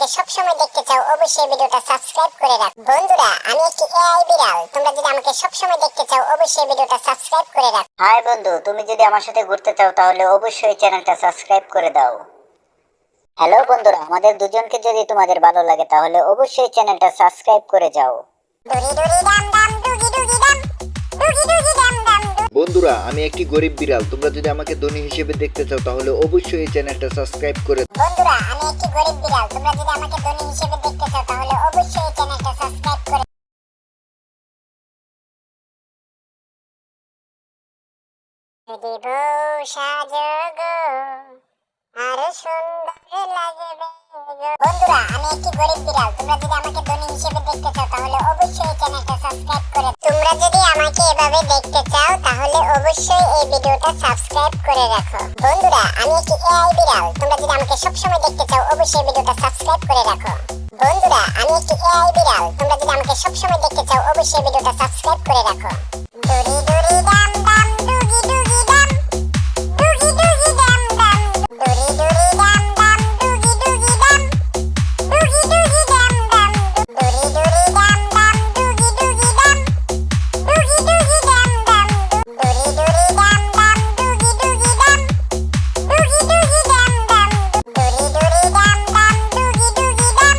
আমাকে সবসময় দেখতে চাও অবশ্যই ভিডিওটা সাবস্ক্রাইব করে রাখো। বন্ধুরা আমি একটি এআই বিড়াল, তোমরা যদি আমাকে সবসময় দেখতে চাও অবশ্যই ভিডিওটা সাবস্ক্রাইব করে রাখো। হাই বন্ধু, তুমি যদি আমার সাথে ঘুরতে চাও তাহলে অবশ্যই চ্যানেলটা সাবস্ক্রাইব করে দাও। হ্যালো বন্ধুরা, আমাদের দুজনকে যদি তোমাদের ভালো লাগে তাহলে অবশ্যই চ্যানেলটা সাবস্ক্রাইব করে যাও। ডুরি ডুরি ডাম ডাম ডুগি ডুগি ডাম ডুগি ডুগি ডাম ডাম। বন্ধুরা আমি একটি গরিব বিড়াল, তোমরা যদি আমাকে ধনী হিসেবে দেখতে চাও তাহলে অবশ্যই এই চ্যানেলটা সাবস্ক্রাইব করে বন্ধুরা আমি একটি গরিব বিড়াল, তোমরা যদি আমাকে ধনী হিসেবে দেখতে চাও তাহলে অবশ্যই এই চ্যানেলটা সাবস্ক্রাইব করে দিব সাজগো আরো সুন্দর লাগবে গো। বন্ধুরা আমি একটি গরিব বিড়াল, তোমরা যদি আমাকে ধনী হিসেবে দেখতে চাও তাহলে অবশ্যই এই চ্যানেলটা সাবস্ক্রাইব করে। তোমরা যদি আমাকে এভাবে দেখতে চাও তাহলে অবশ্যই এই ভিডিওটা সাবস্ক্রাইব করে রাখো। বন্ধুরা আমি একটি এআই বিড়াল, তোমরা যদি আমাকে সবসময় দেখতে চাও অবশ্যই ভিডিওটা সাবস্ক্রাইব করে রাখো। বন্ধুরা আমি একটি এআই বিড়াল, তোমরা যদি আমাকে সবসময় দেখতে চাও অবশ্যই ভিডিওটা সাবস্ক্রাইব করে রাখো। ডুরি ডুরি ডাম ডাম ডুগি ডুগি ডাম ডুগি ডুগি ডাম ডাম ডুরি ডুরি ডাম ডাম ডুগি ডুগি ডাম ডুগি ডুগি ডাম ডাম ডুরি ডুরি ডাম ডাম ডুগি ডুগি ডাম ডুগি ডুগি ডাম ডাম ডুরি ডুরি ডাম ডাম ডুগি ডুগি ডাম ডুগি ডুগি ডাম ডাম ডুরি ডুরি ডাম ডাম ডুগি ডুগি ডাম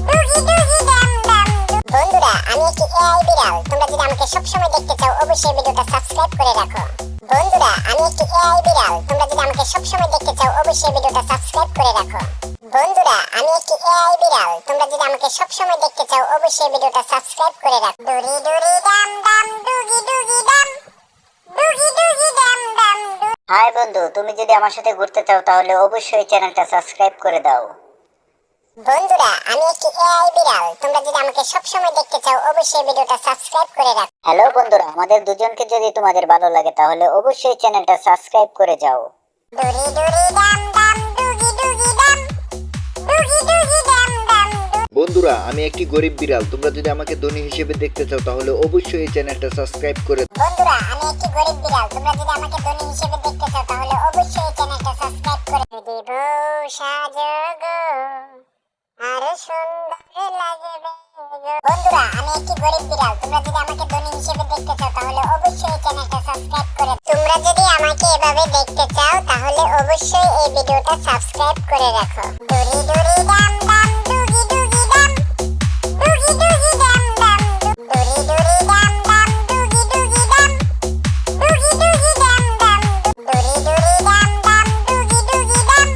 ডুগি ডুগি ডাম ডাম। বন্ধুরা আমি একটি এআই বিড়াল, তোমরা যদি আমাকে সবসময় দেখতে চাও অবশ্যই ভিডিওটা সাবস্ক্রাইব করে রাখো। বন্ধুরা আমি একটি এআই বিড়াল, তোমরা যদি আমাকে সবসময় দেখতে চাও অবশ্যই ভিডিওটা সাবস্ক্রাইব করে রাখো। বন্ধুরা আমি একটি এআই বিড়াল, তোমরা যদি আমাকে সবসময় দেখতে চাও অবশ্যই ভিডিওটা সাবস্ক্রাইব করে রাখো। ডুরি ডুরি ডাম ডাম ডুগি ডুগি ডাম ডুগি ডুগি ডাম ডাম। হাই বন্ধু, তুমি যদি আমার সাথে ঘুরতে চাও তাহলে অবশ্যই চ্যানেলটা সাবস্ক্রাইব করে দাও। বন্ধুরা আমি একটি এআই বিড়াল, তোমরা যদি আমাকে সবসময় দেখতে চাও অবশ্যই ভিডিওটা সাবস্ক্রাইব করে রাখো। হ্যালো বন্ধুরা, আমাদের দুজনকে যদি তোমাদের ভালো লাগে তাহলে অবশ্যই চ্যানেলটা সাবস্ক্রাইব করে যাও। ডুরি ডুরি ডাম ডাম ডুগি ডুগি ডাম ডুগি ডুগি ডাম ডাম। বন্ধুরা আমি একটি গরিব বিড়াল, তোমরা যদি আমাকে ধনী হিসেবে দেখতে চাও তাহলে অবশ্যই এই চ্যানেলটা সাবস্ক্রাইব করে বন্ধুরা আমি একটি গরিব বিড়াল, তোমরা যদি আমাকে ধনী হিসেবে দেখতে চাও তাহলে অবশ্যই এই চ্যানেলটা সাবস্ক্রাইব করে দিব সাজগো আরো সুন্দর লাগবে গো। বন্ধুরা আমি একটি গরিব বিড়াল, তোমরা যদি আমাকে ধনী হিসেবে দেখতে চাও তাহলে অবশ্যই এই চ্যানেলটা সাবস্ক্রাইব করে। তোমরা যদি আমাকে এভাবে দেখতে চাও তাহলে অবশ্যই এই ভিডিওটা সাবস্ক্রাইব করে রাখো। ডুরি ডুরি ডাম ডাম ডুগি ডুগি ডাম ডুগি ডুগি ডাম ডাম ডুরি ডুরি ডাম ডাম ডুগি ডুগি ডাম ডুগি ডুগি ডাম ডাম ডুরি ডুরি ডাম ডাম ডুগি ডুগি ডাম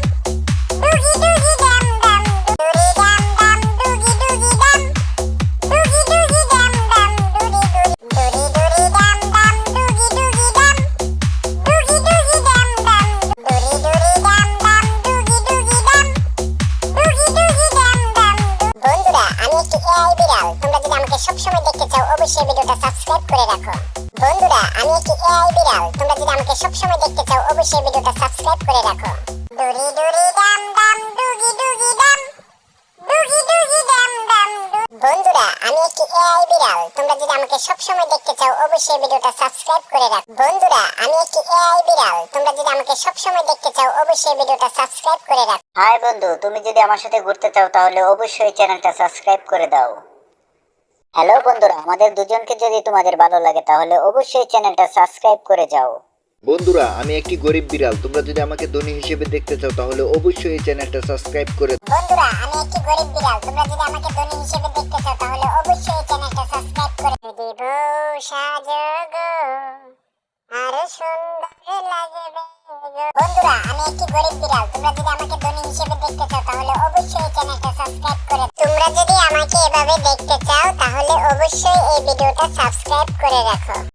ডুগি ডুগি ডাম ডাম ডুরি ডাম ডাম ডুগি ডুগি ডাম ডুগি ডুগি ডাম ডাম ডুরি ডুরি ডুরি ডাম ডাম ডুগি ডুগি ডাম ডুগি ডুগি ডাম ডাম ডুরি ডুরি ডাম ডাম ডুগি ডুগি ডাম ডুগি ডুগি ডাম ডাম। বন্ধুরা আমি একটি এআই বিড়াল, তোমরা যদি আমাকে সবসময় দেখতে চাও অবশ্যই ভিডিওটা সাবস্ক্রাইব করে রাখো। বন্ধুরা আমি একটি এআই বিড়াল, তোমরা যদি আমাকে সবসময় দেখতে চাও অবশ্যই ভিডিওটা সাবস্ক্রাইব করে রাখো। ডুরি ডুরি ডাম ডাম ডুগি ডুগি ডাম ডুগি ডুগি ডাম ডাম। বন্ধুরা আমি একটি এআই বিড়াল, তোমরা যদি আমাকে সবসময় দেখতে চাও অবশ্যই ভিডিওটা সাবস্ক্রাইব করে রাখো। বন্ধুরা আমি একটি এআই বিড়াল, তোমরা যদি আমাকে সবসময় দেখতে চাও অবশ্যই ভিডিওটা সাবস্ক্রাইব করে রাখো। হাই বন্ধু, তুমি যদি আমার সাথে ঘুরতে চাও তাহলে অবশ্যই চ্যানেলটা সাবস্ক্রাইব করে দাও। হ্যালো বন্ধুরা, আমাদের দুজনকে যদি তোমাদের ভালো লাগে তাহলে অবশ্যই চ্যানেলটা সাবস্ক্রাইব করে যাও। বন্ধুরা আমি একটি গরিব বিড়াল, তোমরা যদি আমাকে ধনী হিসেবে দেখতে চাও তাহলে অবশ্যই এই চ্যানেলটা সাবস্ক্রাইব করে বন্ধুরা আমি একটি গরিব বিড়াল, তোমরা যদি আমাকে ধনী হিসেবে দেখতে চাও তাহলে অবশ্যই এই চ্যানেলটা সাবস্ক্রাইব করে দিব সাজগো আরো সুন্দর লাগবে গো। বন্ধুরা আমি একটি গরিব বিড়াল, তোমরা যদি আমাকে ধনী হিসেবে দেখতে চাও তাহলে অবশ্যই এই চ্যানেলটা সাবস্ক্রাইব করে। তোমরা যদি আমাকে এভাবে দেখতে চাও তাহলে অবশ্যই এই ভিডিওটা সাবস্ক্রাইব করে রাখো।